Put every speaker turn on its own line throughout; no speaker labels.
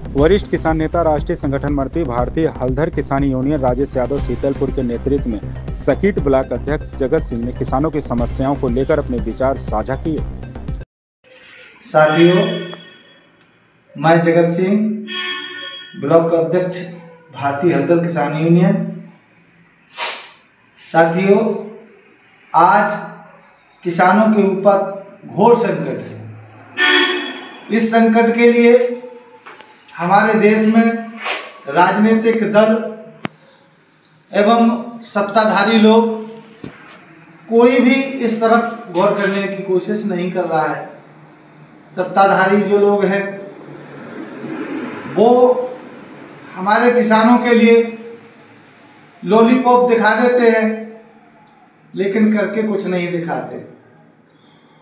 वरिष्ठ किसान नेता, राष्ट्रीय संगठन मंत्री, भारतीय हलधर किसान यूनियन राजेश यादव सीतलपुर के नेतृत्व में सकीट ब्लॉक अध्यक्ष जगत सिंह ने किसानों की समस्याओं को लेकर अपने विचार साझा किए।
साथियों, मैं जगत सिंह, ब्लॉक अध्यक्ष, भारतीय हलधर किसान यूनियन। साथियों, आज किसानों के ऊपर घोर संकट है। इस संकट के लिए हमारे देश में राजनीतिक दल एवं सत्ताधारी लोग कोई भी इस तरफ गौर करने की कोशिश नहीं कर रहा है। सत्ताधारी जो लोग हैं वो हमारे किसानों के लिए लॉलीपॉप दिखा देते हैं, लेकिन करके कुछ नहीं दिखाते।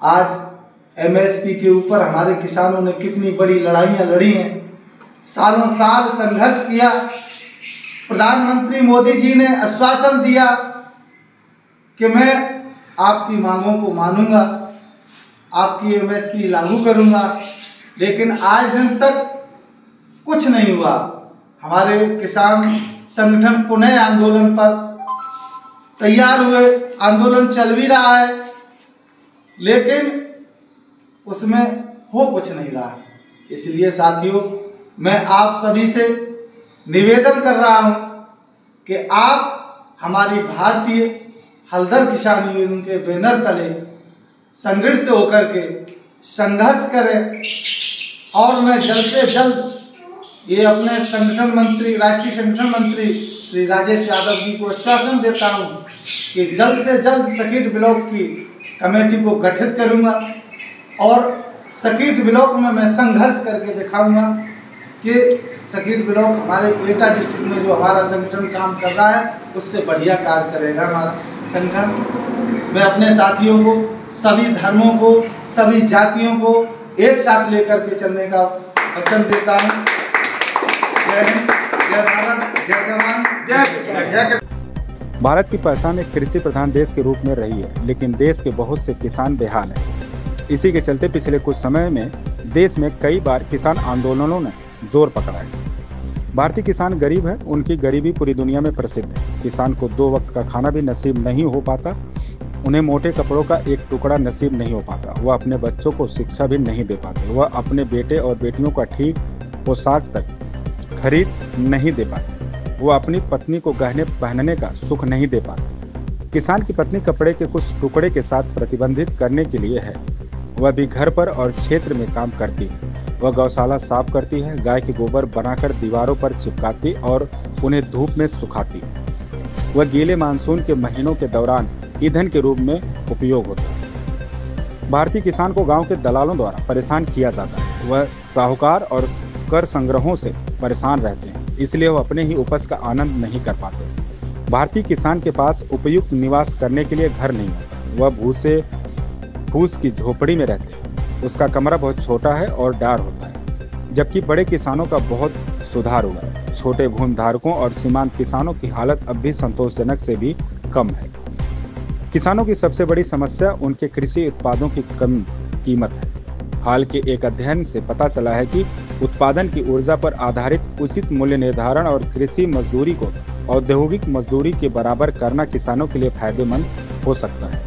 आज एमएसपी के ऊपर हमारे किसानों ने कितनी बड़ी लड़ाइयाँ लड़ी हैं, सालों साल संघर्ष किया। प्रधानमंत्री मोदी जी ने आश्वासन दिया कि मैं आपकी मांगों को मानूंगा, आपकी एमएसपी लागू करूंगा, लेकिन आज दिन तक कुछ नहीं हुआ। हमारे किसान संगठन पुनः आंदोलन पर तैयार हुए, आंदोलन चल भी रहा है, लेकिन उसमें हो कुछ नहीं रहा। इसलिए साथियों, मैं आप सभी से निवेदन कर रहा हूं कि आप हमारी भारतीय हलधर किसान यूनियन के बैनर तले संगठित होकर के संघर्ष करें। और मैं जल्द से जल्द ये अपने संगठन मंत्री, राष्ट्रीय संगठन मंत्री श्री राजेश यादव जी को आश्वासन देता हूं कि जल्द से जल्द सकीट ब्लॉक की कमेटी को गठित करूंगा और सकीट ब्लॉक में मैं संघर्ष करके दिखाऊंगा कि सकीट ब्लॉक हमारे एटा डिस्ट्रिक्ट में जो हमारा संगठन काम कर रहा है उससे बढ़िया कार्य करेगा हमारा संगठन। मैं अपने साथियों को, सभी धर्मों को, सभी जातियों को एक साथ लेकर के चलने का वचन देता हूँ। जय हिंद, जय भारत, जय जवान, जय।
भारत की पहचान एक कृषि प्रधान देश के रूप में रही है, लेकिन देश के बहुत से किसान बेहाल हैं। इसी के चलते पिछले कुछ समय में देश में कई बार किसान आंदोलनों ने जोर पकड़ा है। भारतीय किसान गरीब है, उनकी गरीबी पूरी दुनिया में प्रसिद्ध है। किसान को 2 वक्त का खाना भी नसीब नहीं हो पाता, उन्हें मोटे कपड़ों का एक टुकड़ा नसीब नहीं हो पाता, वह अपने बच्चों को शिक्षा भी नहीं दे पाते, वह अपने बेटे और बेटियों का ठीक पोशाक तक खरीद नहीं दे पाते, वह अपनी पत्नी को गहने पहनने का सुख नहीं दे पाते। किसान की पत्नी कपड़े के कुछ टुकड़े के साथ प्रतिबंधित करने के लिए है, वह भी घर पर और क्षेत्र में काम करती है। वह गौशाला साफ करती है, गाय के गोबर बनाकर दीवारों पर चिपकाती और उन्हें धूप में सुखाती है। वह गीले मानसून के महीनों के दौरान ईंधन के रूप में उपयोग होता है। भारतीय किसान को गांव के दलालों द्वारा परेशान किया जाता है। वह साहूकार और कर संग्रहों से परेशान रहते हैं, इसलिए वह अपने ही उपज का आनंद नहीं कर पाते। भारतीय किसान के पास उपयुक्त निवास करने के लिए घर नहीं होता, वह फूस की झोपड़ी में रहते हैं। उसका कमरा बहुत छोटा है और डार होता है, जबकि बड़े किसानों का बहुत सुधार हुआ है। छोटे भूमि धारकों और सीमांत किसानों की हालत अब भी संतोषजनक से भी कम है। किसानों की सबसे बड़ी समस्या उनके कृषि उत्पादों की कम कीमत है। हाल के एक अध्ययन से पता चला है कि उत्पादन की ऊर्जा पर आधारित उचित मूल्य निर्धारण और कृषि मजदूरी को औद्योगिक मजदूरी के बराबर करना किसानों के लिए फायदेमंद हो सकता है।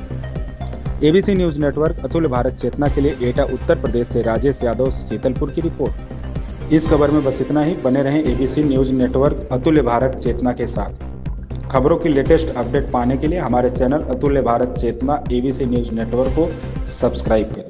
एबीसी न्यूज नेटवर्क अतुल्य भारत चेतना के लिए एटा उत्तर प्रदेश से राजेश यादव, सीतलपुर की रिपोर्ट। इस खबर में बस इतना ही। बने रहें एबीसी न्यूज नेटवर्क अतुल्य भारत चेतना के साथ। खबरों की लेटेस्ट अपडेट पाने के लिए हमारे चैनल अतुल्य भारत चेतना एबीसी न्यूज नेटवर्क को सब्सक्राइब करें।